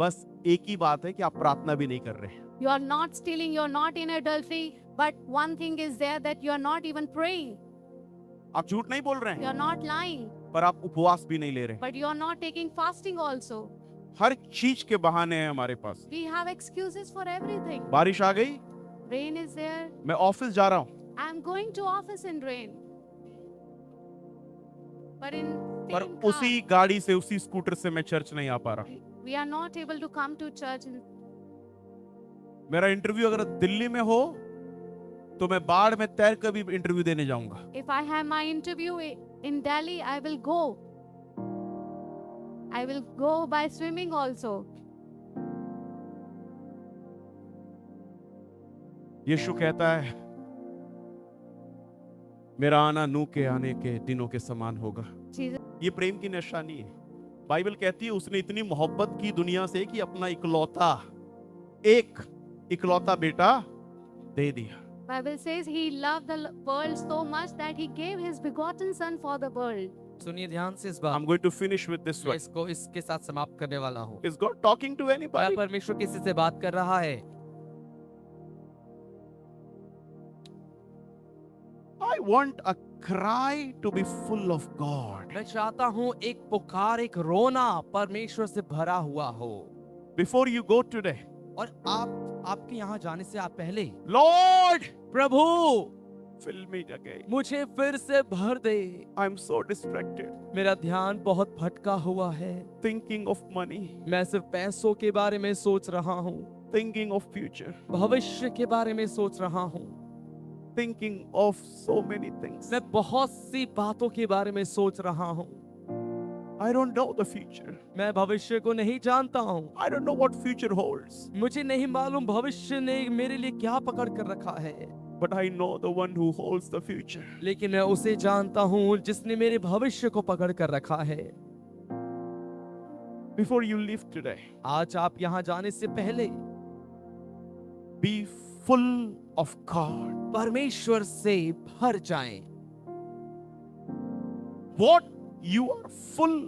S1: बस एक ही बात है कि आप प्रार्थना भी नहीं कर रहे हैं।
S4: You are not stealing, you are not in adultery, but one thing is there that you are not even praying.
S1: आप झूठ नहीं बोल रहे
S4: You
S1: हैं,
S4: are not lying,
S1: पर आप उपवास भी नहीं ले रहे हैं।
S4: but you are not taking fasting also.
S1: हर चीज के बहाने हैं हमारे पास।
S4: We have excuses for everything.
S1: बारिश आ गई,
S4: Rain is there.
S1: मैं ऑफिस जा रहा हूं,
S4: I am going to office in rain. But in
S1: पर
S4: same car,
S1: उसी गाड़ी से, उसी स्कूटर से मैं चर्च नहीं आ पा रहा।
S4: we are not able to come to church.
S1: मेरा इंटरव्यू अगर दिल्ली में हो तो मैं बाढ़ में तैर कर भी इंटरव्यू देने जाऊंगा।
S4: If I have my interview in Delhi, I will go. I will go by swimming also.
S1: यीशु कहता है मेरा आना नूह के आने के दिनों के समान होगा।
S4: Jesus,
S1: ये प्रेम की निशानी है। बाइबल कहती है उसने इतनी मोहब्बत की दुनिया से कि अपना इकलौता बेटा दे दिया।
S4: Bible says he loved the world so much that he gave his begotten son for the world.
S3: सुनिए ध्यान से इस
S1: I'm
S3: बात।
S1: going to finish with this
S3: मैं
S1: one.
S3: इसको इसके साथ समाप्त करने वाला हूँ।
S1: Is God talking to
S3: क्या
S1: anybody?
S3: परमेश्वर किसी से बात कर रहा है?
S1: I want a cry to be full of God.
S3: मैं चाहता हूँ एक पुकार, एक रोना परमेश्वर से भरा हुआ हो।
S1: Before you go today,
S3: और आपके यहाँ जाने से आप पहले,
S1: Lord,
S3: प्रभु
S1: fill me again.
S3: मुझे फिर से भर दे।
S1: I'm so distracted,
S3: मेरा ध्यान बहुत भटका हुआ है।
S1: thinking of money,
S3: मैं सिर्फ पैसों के बारे में सोच रहा हूँ,
S1: thinking of future,
S3: भविष्य के बारे में सोच रहा हूँ,
S1: thinking of so many things.
S3: मैं बहुत सी बातों के बारे में सोच रहा हूँ।
S1: I don't know the future.
S3: मैं भविष्य को नहीं जानता हूँ।
S1: I don't know what future holds.
S3: मुझे नहीं मालूम भविष्य ने मेरे लिए क्या पकड़ कर रखा है,
S1: But I know the one who holds the future.
S3: लेकिन मैं उसे जानता हूँ जिसने मेरे भविष्य को पकड़ कर रखा है।
S1: Before you leave today,
S3: आज आप यहाँ जाने से पहले
S1: be full of God.
S3: परमेश्वर से भर जाएं।
S1: What you are full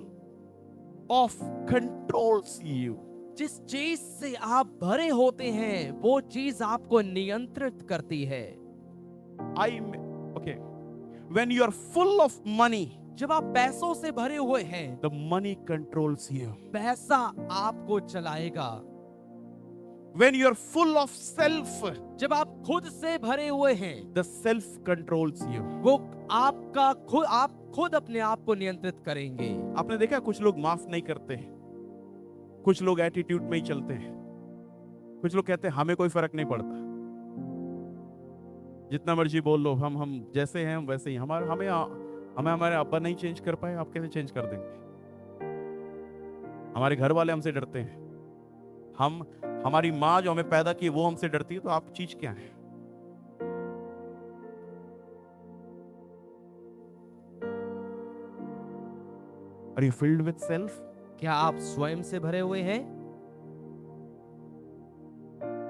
S1: of controls you.
S3: जिस चीज से आप भरे होते हैं वो चीज आपको नियंत्रित करती है।
S1: Okay. When you are full of money,
S3: जब आप पैसों से भरे हुए हैं,
S1: the money controls you.
S3: पैसा आपको चलाएगा।
S1: When you're full of self,
S3: जब आप खुद से भरे हुए हैं,
S1: the self controls you.
S3: वो आप खुद अपने आप को नियंत्रित करेंगे।
S1: आपने देखा कुछ लोग माफ नहीं करते हैं, कुछ लोग एटीट्यूड में ही चलते हैं, कुछ लोग कहते हैं हमें कोई फर्क नहीं पड़ता, जितना मर्जी बोल लो, हम जैसे हैं हम वैसे ही, हमें हमारे अब्बा नहीं चेंज कर पाए, आप कैसे चेंज कर देंगे? हमारे घर वाले हमसे डरते हैं, हमारी माँ जो हमें पैदा की वो हमसे डरती है, तो आप चीज क्या है? Are you filled with self?
S3: क्या आप स्वयं से भरे हुए हैं?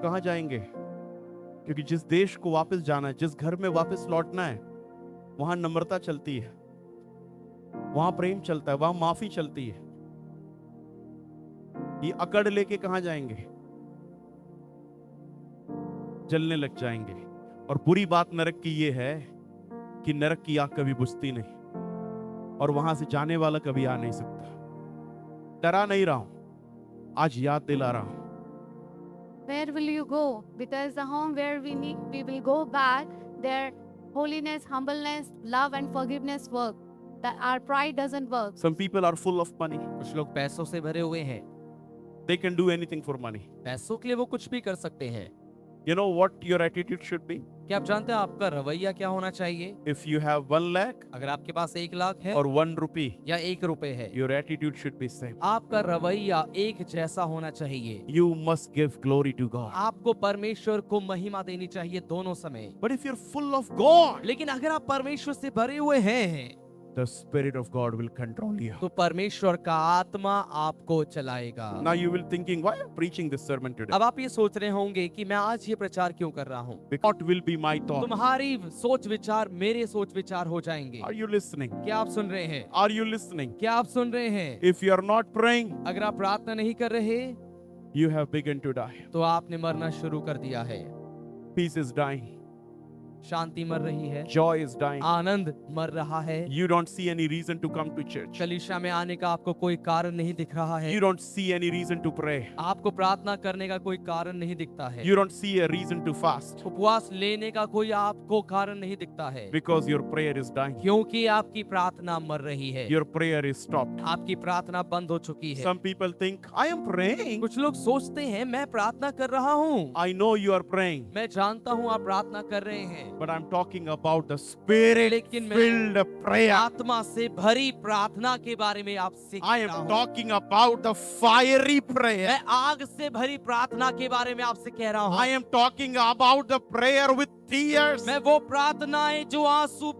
S1: कहाँ जाएंगे? क्योंकि जिस देश को वापस जाना है, जिस घर में वापस लौटना है, वहां नम्रता चलती है, वहां प्रेम चलता है, वहां माफी चलती है। ये अकड़ लेके कहां जाएंगे? जलने लग जाएंगे। और बुरी बात नरक की ये है कि नरक की आग कभी बुझती नहीं, और वहां से जाने वाला कभी आ नहीं सकता। डरा नहीं रहा हूं, आज याद दिला रहा हूं।
S4: Where will you go? Because the home where we will go back, there holiness, humbleness, love and forgiveness work. That our pride doesn't work.
S1: Some people are full of money.
S3: कुछ लोग पैसों से भरे हुए हैं,
S1: They can do anything for money.
S3: पैसों के लिए वो कुछ भी कर सकते हैं।
S1: You know what your attitude should be?
S3: क्या आप जानते हैं आपका रवैया क्या होना चाहिए?
S1: If you have 1 lakh
S3: अगर आपके पास 1 लाख है
S1: or 1 rupee,
S3: या 1 रुपए है,
S1: your attitude should be same.
S3: आपका रवैया एक जैसा होना चाहिए।
S1: You must give glory to God.
S3: आपको परमेश्वर को महिमा देनी चाहिए दोनों समय।
S1: But if you're full of God,
S3: लेकिन अगर आप परमेश्वर से भरे हुए हैं,
S1: the Spirit of God will control you.
S3: तो परमेश्वर का आत्मा आपको चलाएगा।
S1: Now you will thinking, why I'm preaching this sermon today?
S3: अब आप ये सोच रहे होंगे कि मैं आज ये प्रचार क्यों कर रहा हूँ?
S1: What will be my thought?
S3: तुम्हारी सोच विचार मेरे सोच विचार हो जाएंगे।
S1: Are you listening?
S3: क्या आप सुन रहे हैं?
S1: Are you listening?
S3: क्या आप सुन रहे हैं?
S1: If you are not praying,
S3: अगर आप प्रार्थना नहीं कर रहे,
S1: you have begun to die.
S3: तो आपने मरना शुरू कर दिया है।
S1: Peace is dying.
S3: शांति मर रही है,
S1: Joy is dying.
S3: आनंद मर रहा है।
S1: You don't see any reason to come to church.
S3: कलीसिया में आने का आपको कोई कारण नहीं दिख रहा है।
S1: You don't see any reason to pray.
S3: आपको प्रार्थना करने का कोई कारण नहीं दिखता है।
S1: You don't see a reason to fast
S3: उपवास लेने का कोई आपको कारण नहीं दिखता है,
S1: because your prayer is dying.
S3: क्योंकि आपकी प्रार्थना मर रही है।
S1: Your prayer is stopped.
S3: आपकी प्रार्थना बंद हो चुकी है।
S1: Some people think, I am praying.
S3: कुछ लोग सोचते हैं मैं प्रार्थना कर रहा हूँ।
S1: I know you are praying.
S3: मैं जानता हूँ आप प्रार्थना कर रहे हैं,
S1: But I'm talking about the Spirit
S3: लेकिन मैं
S1: filled prayer.
S3: आत्मा से भरी प्रार्थना के बारे में आपसे
S1: I
S3: कह रहा
S1: am
S3: हूँ।
S1: talking about the fiery prayer.
S3: मैं आग से भरी प्रार्थना के बारे में आपसे कह रहा हूँ।
S1: I am talking about the prayer with tears.
S3: मैं वो प्रार्थनाएं जो आंसू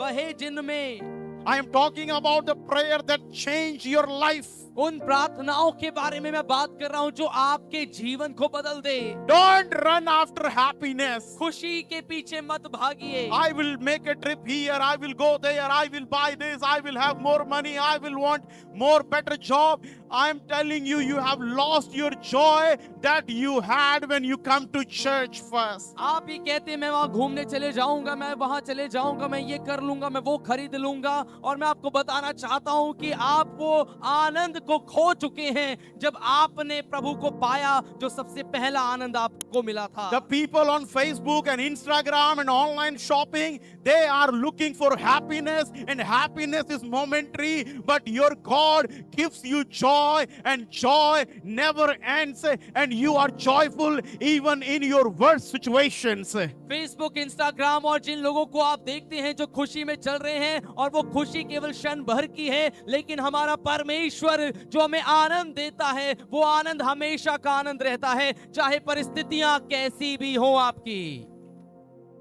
S3: बहे जिनमें,
S1: I am talking about the prayer that changed your life.
S3: उन प्रार्थनाओं के बारे में मैं बात कर रहा हूँ जो आपके जीवन को बदल दे।
S1: Don't run after happiness.
S3: खुशी के पीछे मत भागिए।
S1: I will make a trip here. I will go there. I will buy this. I will have more money. I will want more better job. I am telling you, you have lost your joy that you had when you come to church first.
S3: आप ही कहते हैं मैं वहां घूमने चले जाऊंगा, मैं वहां चले जाऊंगा, मैं ये कर लूंगा, मैं वो खरीद लूंगा, और मैं आपको बताना चाहता हूं कि आप वो आनंद को खो चुके हैं जब आपने प्रभु को पाया जो सबसे पहला आनंद आपको मिला था।
S1: The people on Facebook and Instagram and online shopping, they are looking for happiness, and happiness is momentary, but your God gives you joy, and joy never ends, and you are joyful even in your worst situations.
S3: Facebook, Instagram और जिन लोगों को आप देखते हैं जो खुशी में चल रहे हैं, और वो खुशी केवल क्षण भर की है, लेकिन हमारा परमेश्वर जो हमें आनंद देता है, वो आनंद हमेशा का आनंद रहता है, चाहे परिस्थितियां कैसी भी हो आपकी।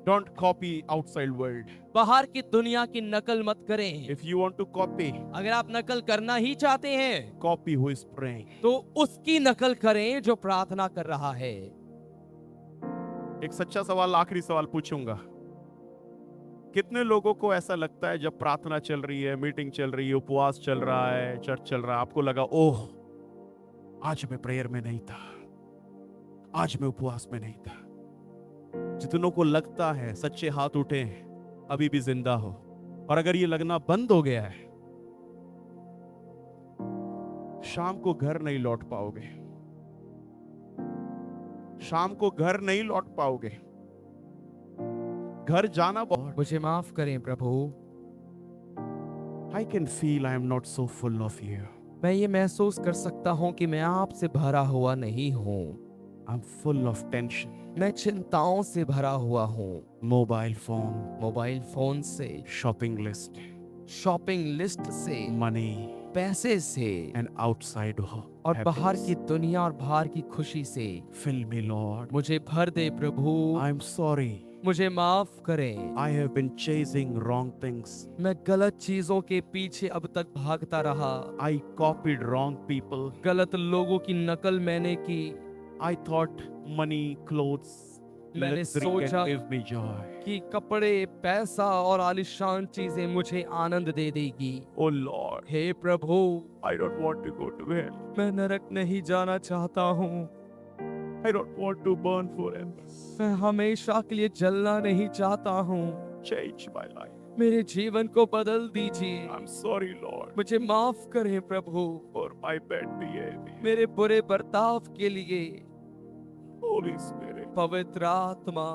S1: Don't copy outside world.
S3: बाहर की दुनिया की नकल मत करें।
S1: If you want to copy,
S3: अगर आप नकल करना ही चाहते हैं,
S1: copy who is praying.
S3: तो उसकी नकल करें जो प्रार्थना कर रहा है।
S1: एक सच्चा सवाल, आखिरी सवाल पूछूंगा। कितने लोगों को ऐसा लगता है जब प्रार्थना चल रही है, मीटिंग चल रही है, उपवास चल रहा है, चर्च चल रहा है, आपको लगा ओह आज मैं प्रेयर में नहीं था, आज मैं उपवास में नहीं था? जितनों को लगता है सच्चे हाथ उठे, अभी भी जिंदा हो। और अगर ये लगना बंद हो गया है, शाम को घर नहीं लौट पाओगे। शाम को घर नहीं लौट पाओगे। घर जाना बहुत।
S3: मुझे माफ करें प्रभु।
S1: I can feel I am not so full of you.
S3: मैं ये महसूस कर सकता हूँ कि मैं आपसे भरा हुआ नहीं हूँ।
S1: I'm full of tension.
S3: मैं चिंताओं से भरा हुआ हूँ।
S1: Mobile phone,
S3: मोबाइल फोन से,
S1: shopping list,
S3: शॉपिंग लिस्ट से,
S1: money,
S3: पैसे से
S1: and outside
S3: और बाहर
S1: happiness.
S3: की दुनिया और बाहर की खुशी से
S1: Fill me, Lord.
S3: मुझे भर दे प्रभु।
S1: I'm sorry.
S3: मुझे माफ करें।
S1: I have been chasing wrong things.
S3: मैं गलत चीजों के पीछे अब तक भागता रहा।
S1: I copied wrong people.
S3: गलत लोगों की नकल मैंने की।
S1: I thought money, clothes,
S3: मैंने
S1: luxury
S3: सोचा
S1: can give me joy.
S3: कि कपड़े, पैसा और आलिशान चीजें मुझे आनंद दे देगी।
S1: Oh Lord,
S3: hey Prabhu,
S1: I don't want to go to hell.
S3: मैं नरक नहीं जाना चाहता हूँ।
S1: I don't want to burn forever.
S3: मैं हमेशा के लिए जलना नहीं चाहता हूँ।
S1: Change my life.
S3: मेरे जीवन को बदल दीजिए।
S1: I'm sorry, Lord,
S3: मुझे माफ करें प्रभु,
S1: for my bad behavior.
S3: मेरे बुरे बर्ताव के लिए।
S1: Holy Spirit,
S3: पवित्र आत्मा,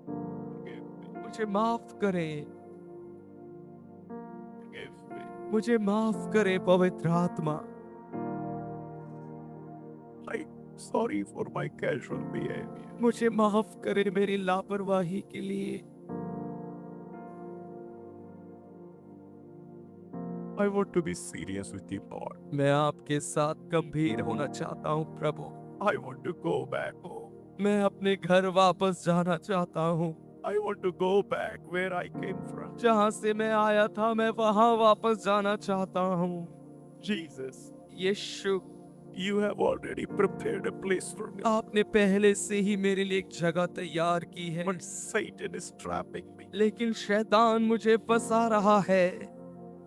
S1: forgive me.
S3: मुझे माफ करें।
S1: Forgive me.
S3: मुझे माफ करें पवित्र आत्मा।
S1: I'm sorry for my casual behavior.
S3: मुझे माफ करें मेरी लापरवाही के लिए।
S1: I want to be serious with you, Lord.
S3: मैं आपके साथ गंभीर होना चाहता हूँ प्रभु।
S1: I want to go back home.
S3: मैं अपने घर वापस जाना चाहता हूँ।
S1: I want to go back where I came from.
S3: जहाँ से मैं आया था मैं वहाँ वापस जाना चाहता हूँ।
S1: Jesus,
S3: Yeshu,
S1: you have already prepared a place for me.
S3: आपने पहले से ही मेरे लिए एक जगह तैयार की है,
S1: But Satan is trapping me.
S3: लेकिन शैतान मुझे फंसा रहा है।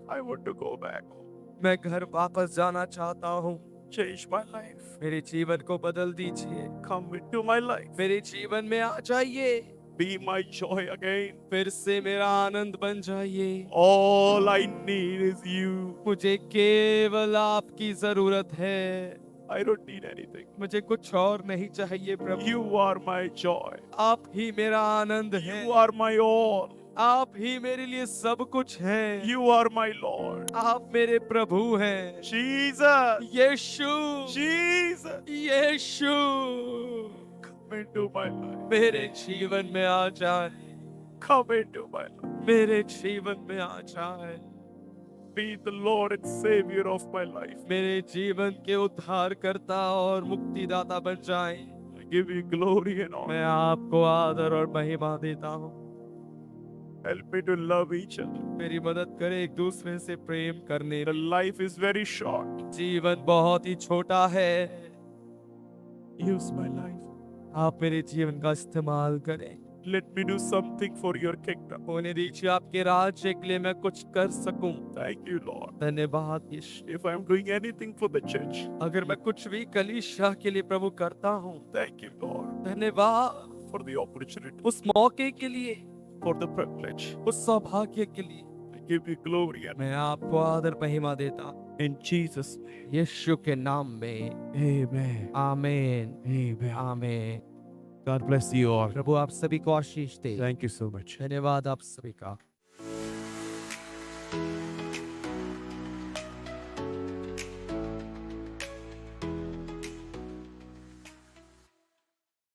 S1: I want to go back home.
S3: मैं घर वापस जाना चाहता हूँ।
S1: Change my life.
S3: मेरे जीवन को बदल दीजिए।
S1: Come into my life.
S3: मेरे जीवन में आ जाइए।
S1: Be my joy again.
S3: फिर से मेरा आनंद बन जाइए।
S1: All I need is you.
S3: मुझे केवल आपकी जरूरत है।
S1: I don't need anything.
S3: मुझे कुछ और नहीं चाहिए प्रभु।
S1: You are my joy.
S3: आप ही मेरा आनंद है।
S1: You are my all.
S3: आप ही मेरे लिए सब कुछ है।
S1: You are my Lord.
S3: आप मेरे प्रभु हैं।
S1: Jesus.
S3: Yeshu,
S1: Jesus.
S3: Yeshu,
S1: Come into my life.
S3: मेरे जीवन में आ जाए।
S1: Come into my life.
S3: मेरे जीवन में आ जाए।
S1: Be the Lord and Savior of my life.
S3: मेरे जीवन के उद्धारकर्ता और मुक्तिदाता बन जाए।
S1: I give you glory and honor.
S3: मैं आपको आदर और महिमा देता हूँ।
S1: Help me to love each other.
S3: मेरी मदद करे एक दूसरे से प्रेम करने।
S1: The life is very short.
S3: जीवन बहुत ही छोटा है।
S1: Use my life.
S3: आप मेरे जीवन का इस्तेमाल करें।
S1: Let me do something for your kingdom.
S3: होने दीजिए आपके राज्य के लिए मैं कुछ कर सकूं।
S1: Thank you, Lord.
S3: धन्यवाद यीशु।
S1: If I'm doing anything for the church,
S3: अगर मैं कुछ भी कलीसिया के लिए प्रभु करता हूँ,
S1: thank you, Lord,
S3: धन्यवाद
S1: for the opportunity,
S3: उस मौके के लिए,
S1: for the privilege.
S3: उस सौभाग्य के लिए।
S1: I give you glory and
S3: मैं आपको आदर महिमा देता हूँ।
S1: in Jesus' name.
S3: यीशु के नाम में
S1: Amen.
S3: आमीन,
S1: Amen.
S3: आमीन।
S1: God bless you all.
S3: प्रभु आप सभी को आशीष दे।
S1: Thank you so much.
S3: धन्यवाद आप सभी का।